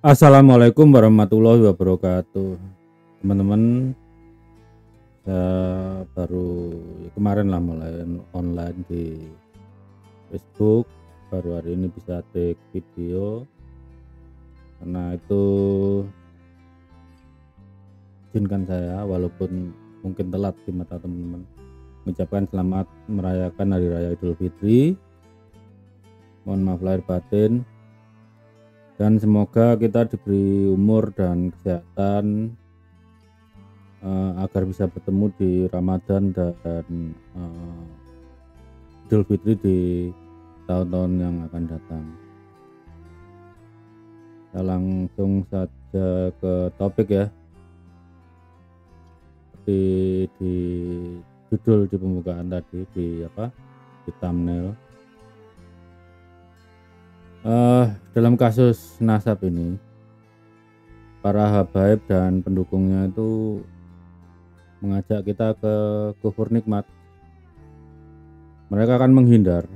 Assalamualaikum warahmatullahi wabarakatuh. Teman-teman, saya baru kemarin lah mulai online di Facebook. Baru hari ini bisa take video. Karena itu izinkan saya walaupun mungkin telat di mata teman-teman mengucapkan selamat merayakan Hari Raya Idul Fitri. Mohon maaf lahir batin. Dan semoga kita diberi umur dan kesehatan agar bisa bertemu di Ramadan dan Idul Fitri di tahun-tahun yang akan datang. Kita langsung saja ke topik ya. Seperti di judul di pembukaan tadi di thumbnail. Dalam kasus nasab ini, para habaib dan pendukungnya itu mengajak kita ke kufur nikmat. Mereka akan menghindar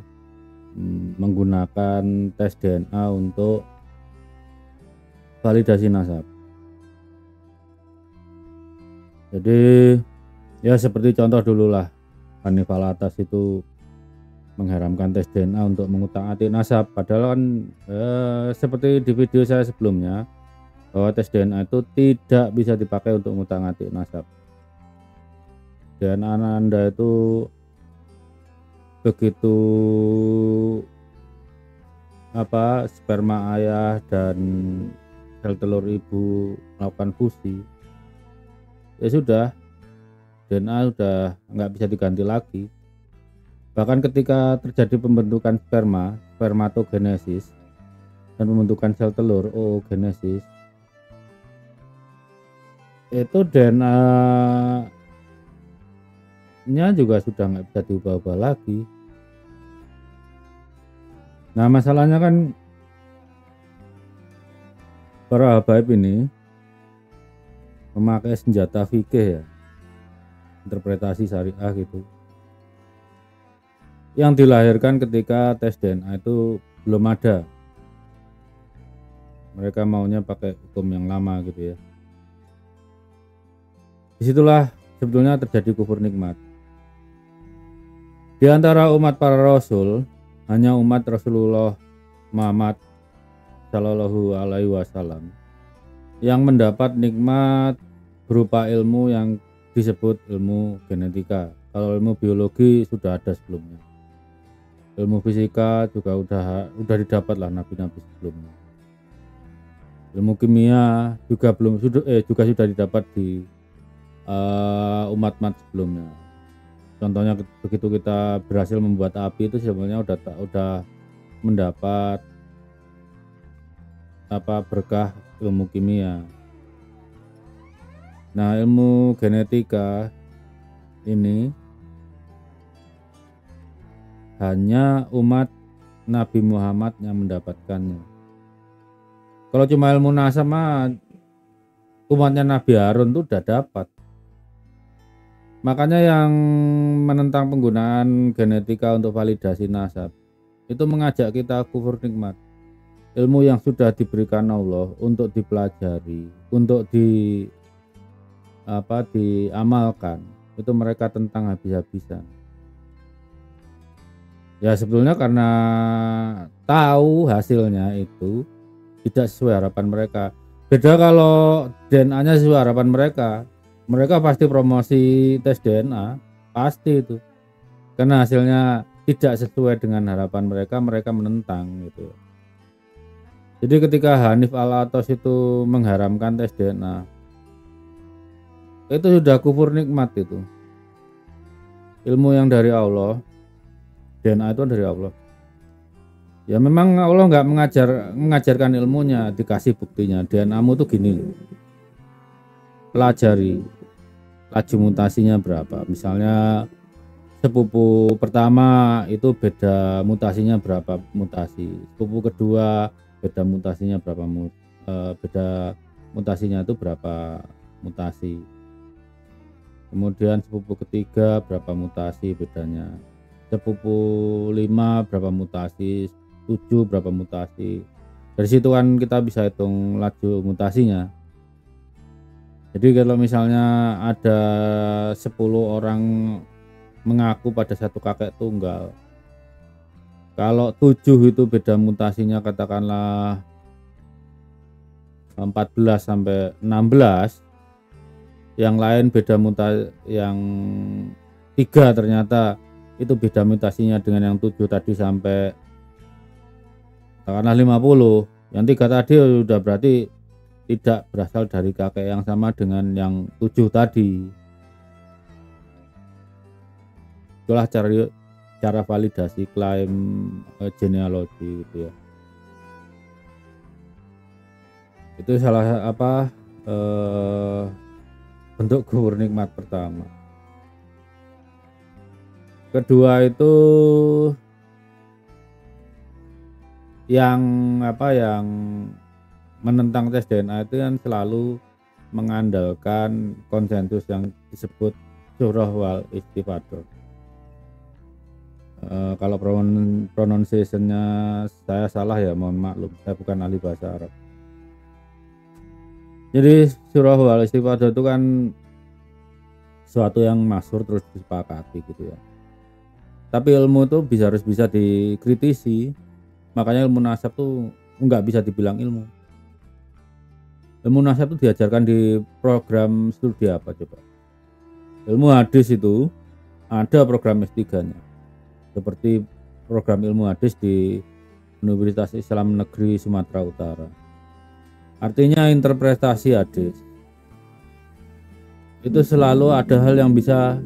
menggunakan tes DNA untuk validasi nasab. Jadi ya seperti contoh dulu lah, Hanif Alatas itu mengharamkan tes DNA untuk mengutak-atik nasab, padahal kan seperti di video saya sebelumnya bahwa tes DNA itu tidak bisa dipakai untuk mengutak-atik nasab. DNA Anda itu begitu sperma ayah dan sel telur ibu melakukan fusi, ya sudah, DNA sudah nggak bisa diganti lagi. Bahkan ketika terjadi pembentukan spermatogenesis, dan pembentukan sel telur, oogenesis, itu DNA-nya juga sudah nggak bisa diubah-ubah lagi. Nah, masalahnya kan para habaib ini memakai senjata fikih ya, interpretasi syariah gitu, yang dilahirkan ketika tes DNA itu belum ada. Mereka maunya pakai hukum yang lama gitu ya. Disitulah sebetulnya terjadi kufur nikmat. Di antara umat para rasul, hanya umat Rasulullah Muhammad Shallallahu Alaihi Wasallam yang mendapat nikmat berupa ilmu yang disebut ilmu genetika. Kalau ilmu biologi sudah ada sebelumnya. Ilmu fisika juga udah didapat lah nabi-nabi sebelumnya. Ilmu kimia juga sudah didapat di umat-umat sebelumnya. Contohnya begitu kita berhasil membuat api itu sebenarnya udah mendapat berkah ilmu kimia. Nah, ilmu genetika ini hanya umat Nabi Muhammad yang mendapatkannya. Kalau cuma ilmu nasab mah umatnya Nabi Harun tuh udah dapat. Makanya yang menentang penggunaan genetika untuk validasi nasab itu mengajak kita kufur nikmat. Ilmu yang sudah diberikan Allah untuk dipelajari, untuk diamalkan, itu mereka tentang habis-habisan. Ya sebetulnya karena tahu hasilnya itu tidak sesuai harapan mereka. Beda kalau DNA-nya sesuai harapan mereka pasti promosi tes DNA, pasti itu. Karena hasilnya tidak sesuai dengan harapan mereka menentang gitu. Jadi ketika Hanif Alatas itu mengharamkan tes DNA, itu sudah kufur nikmat itu. Ilmu yang dari Allah, DNA itu dari Allah. Ya memang Allah nggak mengajarkan ilmunya, dikasih buktinya. DNA-mu tuh gini, pelajari laju mutasinya berapa. Misalnya sepupu pertama itu beda mutasinya berapa mutasi, sepupu kedua beda mutasinya berapa beda mutasinya itu berapa mutasi. Kemudian sepupu ketiga berapa mutasi bedanya. Sepupu 5 berapa mutasi, 7 berapa mutasi, Dari situ kan kita bisa hitung laju mutasinya. Jadi kalau misalnya ada 10 orang mengaku pada satu kakek tunggal, kalau 7 itu beda mutasinya katakanlah 14 sampai 16, yang lain beda mutasi, yang 3 ternyata itu beda mutasinya dengan yang 7 tadi sampai katakanlah 50, yang 3 tadi sudah berarti tidak berasal dari kakek yang sama dengan yang 7 tadi. Itulah cara validasi klaim genealogi gitu ya. Itu salah bentuk gugur nikmat pertama. Kedua itu yang menentang tes DNA itu kan selalu mengandalkan konsensus yang disebut surah wal istifadah. Kalau pronunciation-nya saya salah ya mohon maklum, saya bukan ahli bahasa Arab. Jadi surah wal istifadah itu kan suatu yang masyhur terus disepakati gitu ya. Tapi ilmu itu harus bisa dikritisi. Makanya ilmu nasab tuh nggak bisa dibilang ilmu. Ilmu nasab itu diajarkan di program studi apa coba? Ilmu hadis itu ada program S3-nya. Seperti program ilmu hadis di Universitas Islam Negeri Sumatera Utara. Artinya interpretasi hadis itu selalu ada hal yang bisa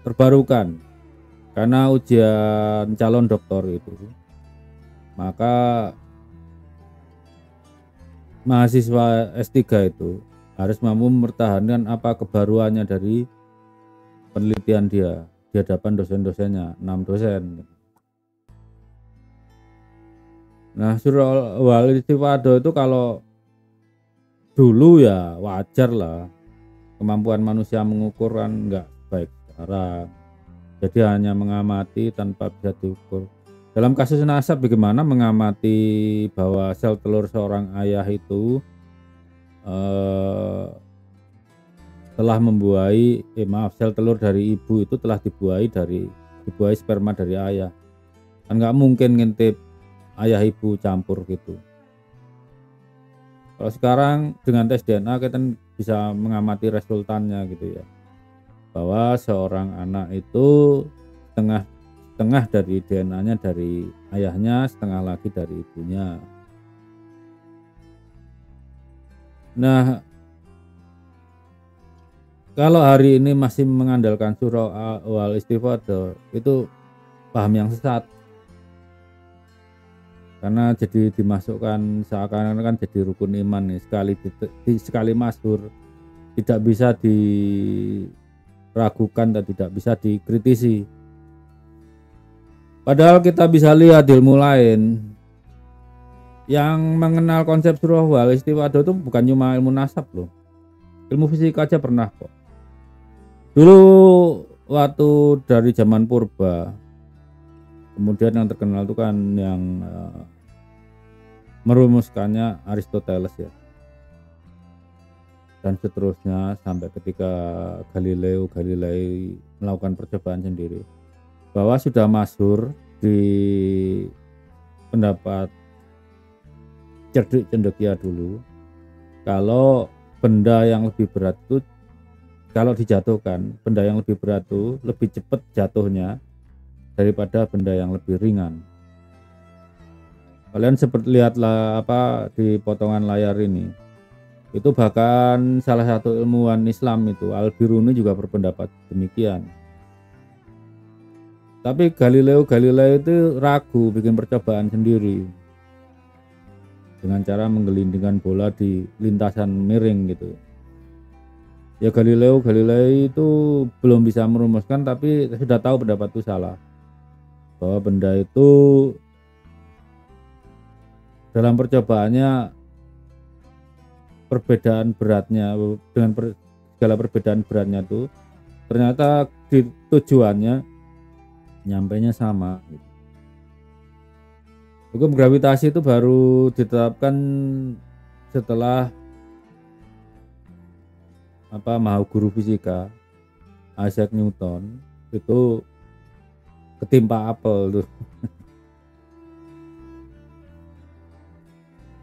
terbarukan karena ujian calon doktor itu, maka mahasiswa S3 itu harus mampu mempertahankan apa kebaruannya dari penelitian dia di hadapan dosen-dosennya, 6 dosen. Nah, surah wal istifadah itu kalau dulu ya wajar lah, kemampuan manusia mengukur kan nggak baik sekarang, jadi hanya mengamati tanpa bisa diukur. Dalam kasus nasab bagaimana mengamati bahwa sel telur seorang ayah itu telah membuahi sel telur dari ibu itu telah dibuahi sperma dari ayah. Kan nggak mungkin ngintip ayah ibu campur gitu. Kalau sekarang dengan tes DNA kita bisa mengamati resultannya gitu ya, bahwa seorang anak itu setengah dari DNA-nya dari ayahnya, setengah lagi dari ibunya. Nah, kalau hari ini masih mengandalkan surah wal istifadah, itu paham yang sesat. Karena jadi dimasukkan seakan-akan jadi rukun iman nih, sekali masyhur tidak bisa diragukan dan tidak bisa dikritisi. Padahal kita bisa lihat ilmu lain yang mengenal konsep surah wal istifadah itu bukan cuma ilmu nasab loh, ilmu fisika aja pernah kok. Dulu waktu dari zaman purba, kemudian yang terkenal itu kan yang merumuskannya Aristoteles ya, dan seterusnya sampai ketika Galilei melakukan percobaan sendiri, bahwa sudah masyhur di pendapat cerdik cendekia dulu, kalau benda yang lebih berat itu kalau dijatuhkan, benda yang lebih berat itu lebih cepat jatuhnya daripada benda yang lebih ringan. Kalian seperti lihatlah di potongan layar ini. Itu bahkan salah satu ilmuwan Islam itu Al-Biruni juga berpendapat demikian. Tapi Galilei itu ragu, bikin percobaan sendiri dengan cara menggelindingkan bola di lintasan miring gitu. Ya Galilei itu belum bisa merumuskan, tapi sudah tahu pendapat itu salah, bahwa benda itu dalam percobaannya perbedaan beratnya dengan segala perbedaan beratnya itu ternyata di tujuannya nyampainya sama gitu. Hukum gravitasi itu baru ditetapkan setelah Mahaguru fisika Isaac Newton itu ketimpa apel tuh.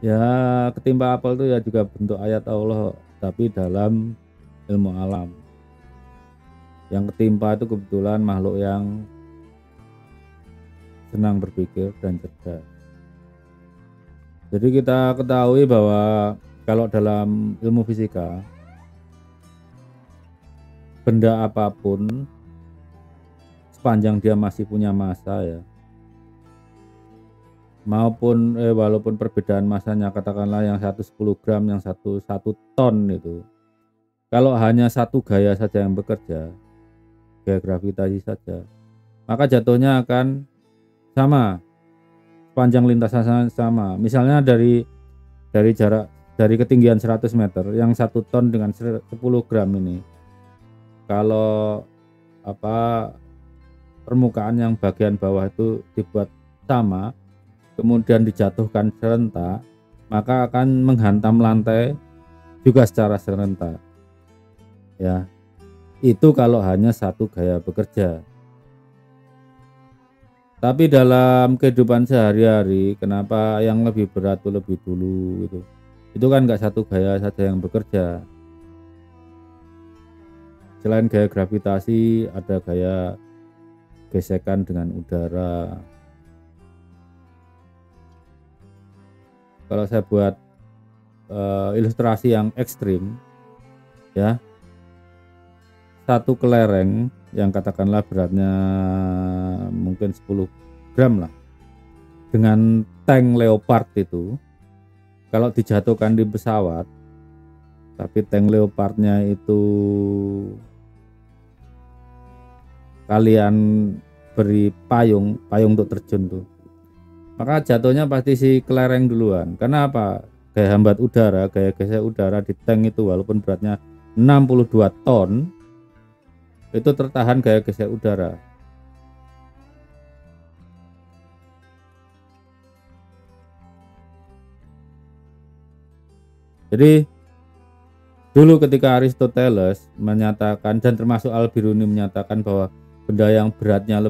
Ya, ketimpa apel itu ya juga bentuk ayat Allah, tapi dalam ilmu alam. Yang ketimpa itu kebetulan makhluk yang senang berpikir dan cerdas. Jadi kita ketahui bahwa kalau dalam ilmu fisika, benda apapun sepanjang dia masih punya massa ya, maupun walaupun perbedaan massanya katakanlah yang 110 gram, yang satu ton itu, kalau hanya satu gaya saja yang bekerja, gaya gravitasi saja, maka jatuhnya akan sama, panjang lintasan sama. Misalnya dari jarak dari ketinggian 100 meter yang 1 ton dengan 10 gram ini, kalau permukaan yang bagian bawah itu dibuat sama, kemudian dijatuhkan serentak, maka akan menghantam lantai juga secara serentak. Ya, itu kalau hanya satu gaya bekerja. Tapi dalam kehidupan sehari-hari, kenapa yang lebih berat itu lebih dulu gitu? Itu kan nggak satu gaya saja yang bekerja. Selain gaya gravitasi, ada gaya gesekan dengan udara. Kalau saya buat ilustrasi yang ekstrim, ya, satu kelereng yang katakanlah beratnya mungkin 10 gram lah, dengan tank Leopard itu, kalau dijatuhkan di pesawat, tapi tank Leopardnya itu kalian beri payung untuk terjun tuh, maka jatuhnya pasti si kelereng duluan. Karena apa? Gaya hambat udara, gaya gesek udara di tank itu walaupun beratnya 62 ton itu tertahan gaya gesek udara. Jadi dulu ketika Aristoteles menyatakan, dan termasuk Al-Biruni menyatakan bahwa benda yang beratnya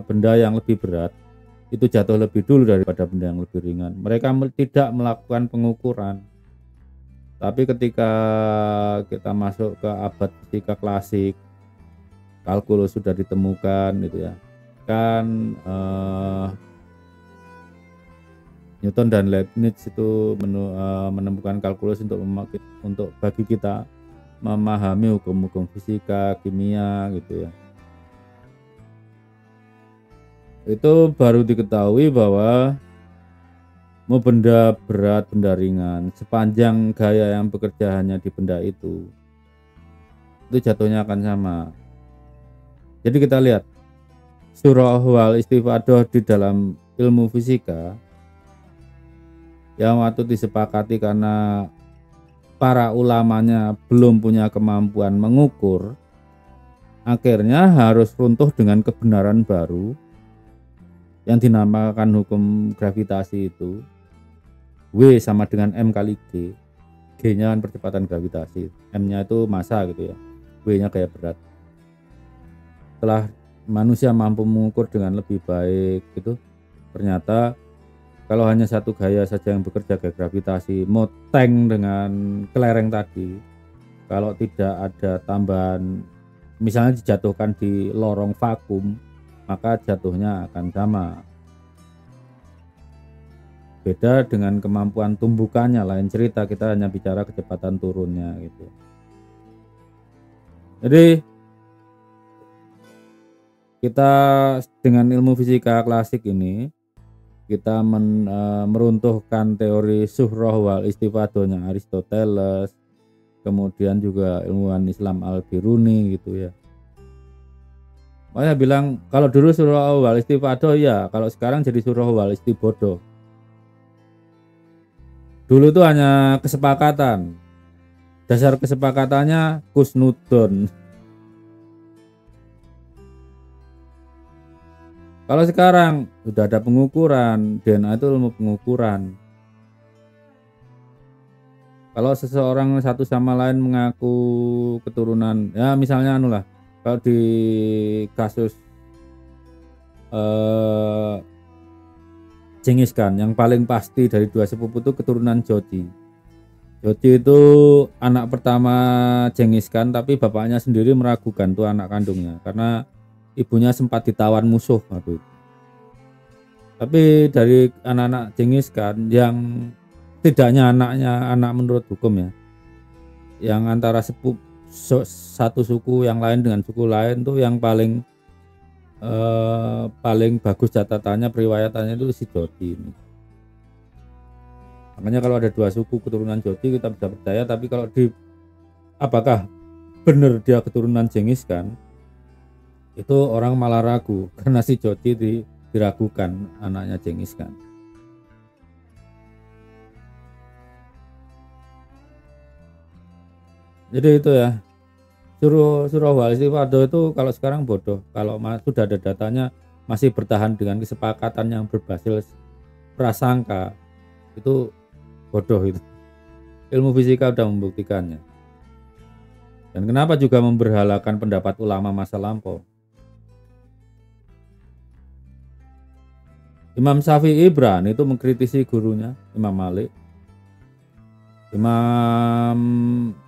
benda yang lebih berat itu jatuh lebih dulu daripada benda yang lebih ringan. Mereka tidak melakukan pengukuran. Tapi ketika kita masuk ke abad fisika klasik, kalkulus sudah ditemukan gitu ya. Kan Newton dan Leibniz itu menemukan kalkulus untuk bagi kita memahami hukum-hukum fisika, kimia gitu ya. Itu baru diketahui bahwa mau benda berat, benda ringan, sepanjang gaya yang bekerja hanya di benda itu jatuhnya akan sama. Jadi kita lihat surah wal istifadah di dalam ilmu fisika yang waktu disepakati karena para ulamanya belum punya kemampuan mengukur, akhirnya harus runtuh dengan kebenaran baru yang dinamakan hukum gravitasi itu. W sama dengan M kali G. G-nya kan percepatan gravitasi, M-nya itu massa gitu ya, W-nya gaya berat. Setelah manusia mampu mengukur dengan lebih baik gitu, ternyata kalau hanya satu gaya saja yang bekerja, gaya gravitasi, mau tank dengan kelereng tadi, kalau tidak ada tambahan, misalnya dijatuhkan di lorong vakum, maka jatuhnya akan sama. Beda dengan kemampuan tumbukannya, lain cerita, kita hanya bicara kecepatan turunnya gitu. Jadi kita dengan ilmu fisika klasik ini, kita meruntuhkan teori suhrah wal istifadohnya Aristoteles, kemudian juga ilmuwan Islam Al-Biruni gitu ya. Makanya bilang kalau dulu surah wal istifadoh ya, kalau sekarang jadi surah wal istibodoh. Dulu itu hanya kesepakatan, dasar kesepakatannya kusnudon. Kalau sekarang sudah ada pengukuran, DNA itu ilmu pengukuran. Kalau seseorang satu sama lain mengaku keturunan, ya misalnya anulah, kalau di kasus Genghis Khan, yang paling pasti dari dua sepupu itu keturunan Jochi. Jochi itu anak pertama Genghis Khan, tapi bapaknya sendiri meragukan tuh anak kandungnya karena ibunya sempat ditawan musuh waktu itu. Tapi dari anak-anak Genghis Khan yang tidaknya anaknya anak menurut hukum ya, yang antara satu suku yang lain dengan suku lain tuh yang paling bagus catatannya periwayatannya itu si Jochi ini. Makanya kalau ada dua suku keturunan Jochi kita bisa percaya, tapi kalau apakah benar dia keturunan Genghis Khan, itu orang malah ragu karena si Jochi diragukan anaknya Genghis Khan. Jadi itu ya, Surah Wal-Istighfado itu kalau sekarang bodoh, kalau sudah ada datanya masih bertahan dengan kesepakatan yang berbasis prasangka, itu bodoh itu. Ilmu fisika sudah membuktikannya. Dan kenapa juga memberhalakan pendapat ulama masa lampau? Imam Syafi'i berani itu mengkritisi gurunya Imam Malik. Imam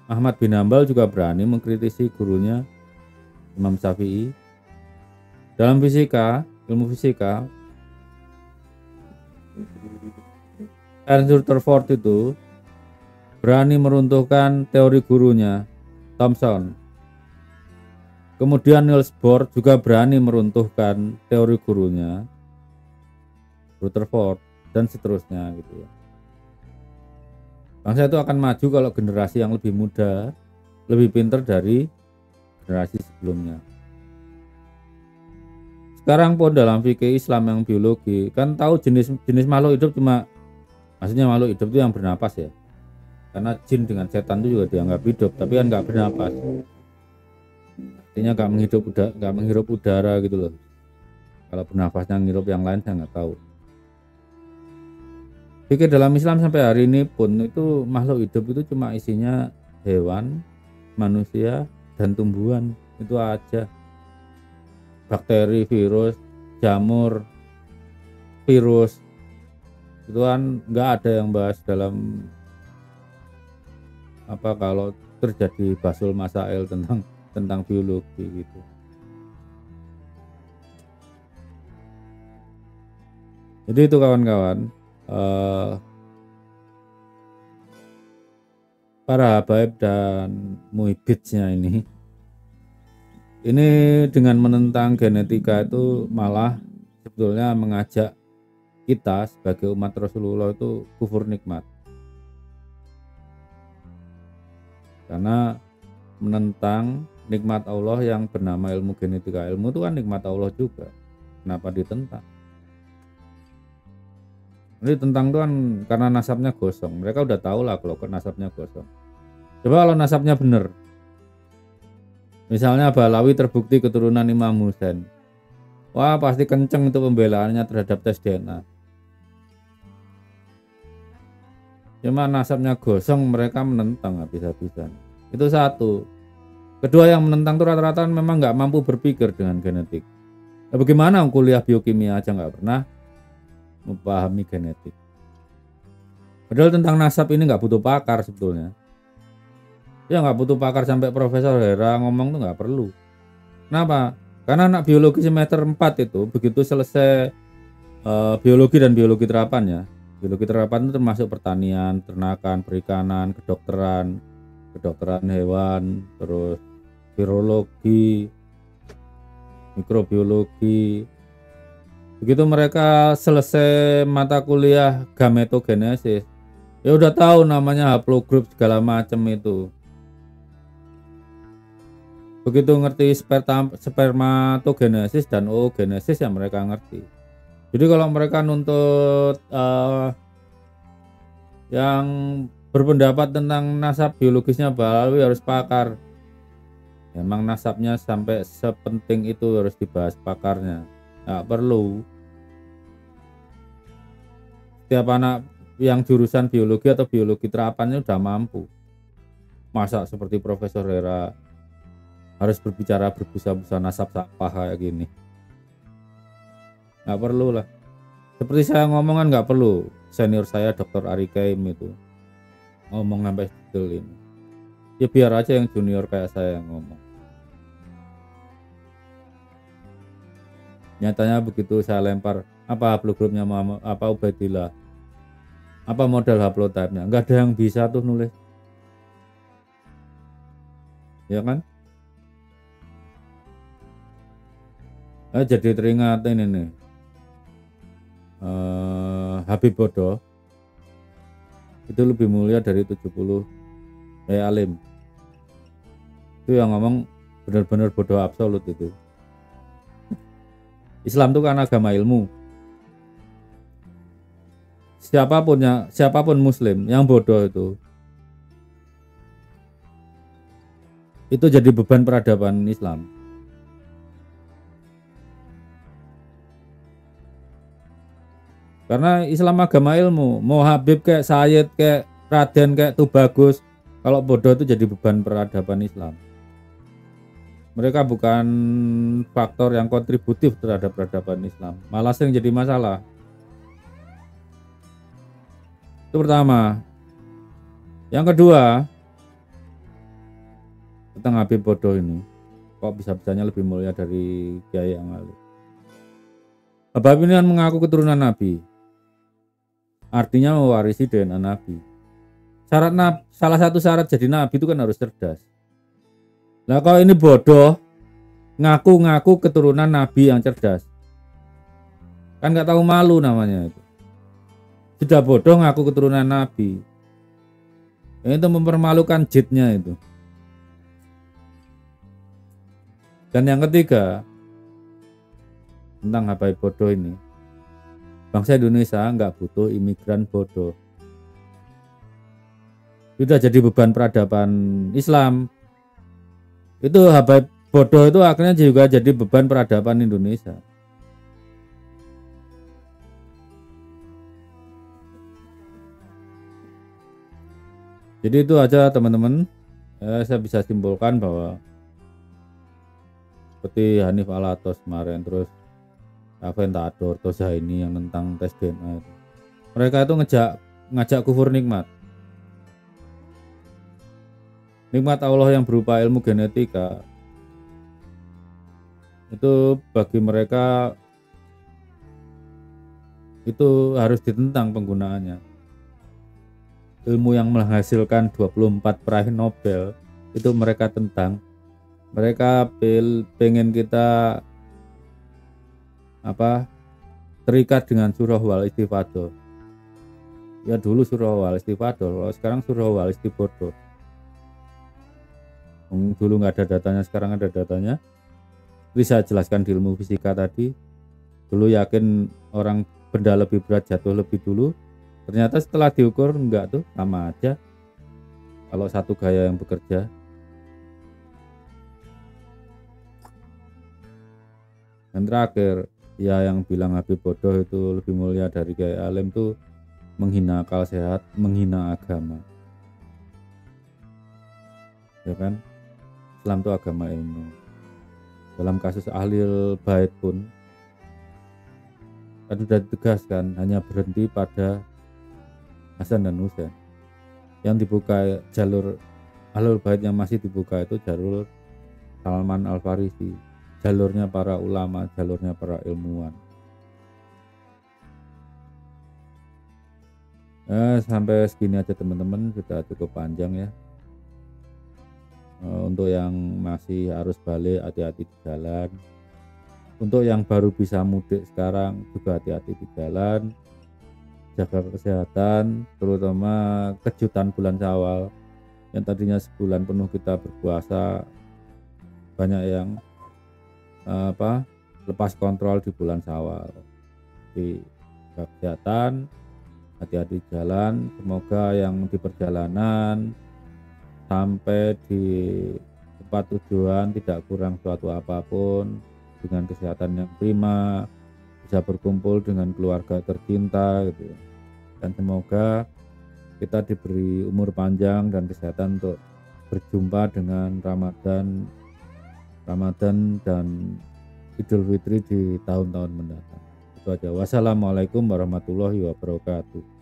Ahmad bin Hambal juga berani mengkritisi gurunya Imam Syafi'i. Dalam fisika, ilmu fisika, Ernst Rutherford itu berani meruntuhkan teori gurunya Thomson. Kemudian Niels Bohr juga berani meruntuhkan teori gurunya Rutherford, dan seterusnya gitu ya. Bangsa itu akan maju kalau generasi yang lebih muda, lebih pintar dari generasi sebelumnya. Sekarang pun dalam fikih Islam yang biologi kan tahu jenis makhluk hidup maksudnya makhluk hidup itu yang bernapas ya. Karena jin dengan setan itu juga dianggap hidup, tapi kan nggak bernapas. Artinya nggak menghirup udara gitu loh. Kalau bernapasnya ngirup yang lain saya nggak tahu. Fikih dalam Islam sampai hari ini pun itu makhluk hidup itu cuma isinya hewan, manusia, dan tumbuhan, itu aja. Bakteri, virus, jamur, virus, itu kan nggak ada yang bahas dalam kalau terjadi basul masail tentang biologi gitu. Jadi itu kawan-kawan. Para habaib dan muhibitsnya ini dengan menentang genetika itu malah sebetulnya mengajak kita sebagai umat Rasulullah itu kufur nikmat, karena menentang nikmat Allah yang bernama ilmu genetika. Ilmu itu kan nikmat Allah juga, kenapa ditentang? Ini tentang itu kan karena nasabnya gosong. Mereka udah tahu lah kalau nasabnya gosong. Coba kalau nasabnya benar, misalnya Balawi terbukti keturunan Imam Husain, wah pasti kenceng itu pembelaannya terhadap tes DNA. Cuma nasabnya gosong, mereka menentang habis-habisan. Itu satu. Kedua, yang menentang itu rata-rata memang nggak mampu berpikir dengan genetik. Nah, bagaimana kuliah biokimia aja nggak pernah memahami genetik. Padahal tentang nasab ini nggak butuh pakar sebetulnya. Ya nggak butuh pakar sampai Profesor Hera ngomong tuh nggak perlu. Kenapa? Karena anak biologi semester 4 itu begitu selesai biologi dan biologi terapan ya. Biologi terapan itu termasuk pertanian, ternakan, perikanan, kedokteran hewan, terus virologi, mikrobiologi. Begitu mereka selesai mata kuliah gametogenesis, ya udah tahu namanya haplogroup segala macam itu. Begitu ngerti spermatogenesis dan oogenesis ya mereka ngerti. Jadi kalau mereka nuntut yang berpendapat tentang nasab biologisnya Balawi harus pakar. Memang nasabnya sampai sepenting itu harus dibahas pakarnya. nggak perlu. Setiap anak yang jurusan biologi atau biologi terapannya udah mampu. Masa seperti Profesor Hera harus berbicara berbusa-busa nasab sampah kayak gini? Nggak perlu lah. Seperti saya ngomong kan nggak perlu senior saya Dr. Ari Kaim itu ngomong sampai detail ini. Ya biar aja yang junior kayak saya yang ngomong. Nyatanya begitu saya lempar apa haplogramnya apa Ubaidillah, apa model haplotype-nya, nggak ada yang bisa tuh nulis, ya kan? Jadi teringat ini nih, Habib Bodoh itu lebih mulia dari 70 alim. Itu yang ngomong benar-benar bodoh absolut itu. Islam itu kan agama ilmu. Siapapun muslim yang bodoh itu jadi beban peradaban Islam. Karena Islam agama ilmu, mau Habib kayak Sayyid kayak Raden kayak Tubagus, kalau bodoh itu jadi beban peradaban Islam. Mereka bukan faktor yang kontributif terhadap peradaban Islam, malah yang jadi masalah. Itu pertama. Yang kedua, tentang Habib bodoh ini, kok bisa-bisanya lebih mulia dari kiai yang lalu. Habib ini kan mengaku keturunan Nabi, artinya mewarisi DNA Nabi. Salah satu syarat jadi Nabi itu kan harus cerdas. Nah kalau ini bodoh, ngaku-ngaku keturunan Nabi yang cerdas, kan nggak tahu malu namanya itu. Sudah bodoh ngaku keturunan Nabi, itu mempermalukan jitnya itu. Dan yang ketiga, tentang Habib bodoh ini, bangsa Indonesia nggak butuh imigran bodoh. Sudah jadi beban peradaban Islam. Itu Habib bodoh itu akhirnya juga jadi beban peradaban Indonesia. Jadi itu aja teman-teman. Saya bisa simpulkan bahwa seperti Hanif Alatos kemarin, terus Aventador, Toza ini yang tentang tes DNA itu. Mereka itu ngajak kufur nikmat. Nikmat Allah yang berupa ilmu genetika itu bagi mereka itu harus ditentang penggunaannya. Ilmu yang menghasilkan 24 peraih Nobel itu mereka tentang. Mereka pengen kita terikat dengan surah wal istifadoh. Ya dulu surah wal istifadoh, sekarang surah wal istibodoh. Dulu nggak ada datanya, sekarang ada datanya. Bisa jelaskan di ilmu fisika tadi. Dulu yakin orang benda lebih berat jatuh lebih dulu, ternyata setelah diukur enggak tuh, sama aja kalau satu gaya yang bekerja. Dan terakhir, ya yang bilang Habib bodoh itu lebih mulia dari kiai alim tuh menghina akal sehat, menghina agama, ya kan? Islam itu agama ilmu. Dalam kasus Ahlul Bait pun kan sudah ditegaskan hanya berhenti pada Hasan dan Husain. Yang dibuka jalur Ahlul Bait yang masih dibuka itu jalur Salman Al Farisi, jalurnya para ulama, jalurnya para ilmuwan. Sampai segini aja teman-teman, sudah cukup panjang ya. Untuk yang masih harus balik, hati-hati di jalan. Untuk yang baru bisa mudik sekarang juga hati-hati di jalan, jaga kesehatan, terutama kejutan bulan Syawal yang tadinya sebulan penuh kita berpuasa, banyak yang lepas kontrol di bulan Syawal. Di kesehatan, hati-hati jalan. Semoga yang di perjalanan sampai di tempat tujuan tidak kurang suatu apapun, dengan kesehatan yang prima, bisa berkumpul dengan keluarga tercinta gitu. Dan semoga kita diberi umur panjang dan kesehatan untuk berjumpa dengan Ramadan dan Idul Fitri di tahun-tahun mendatang. Itu aja. Wassalamualaikum warahmatullahi wabarakatuh.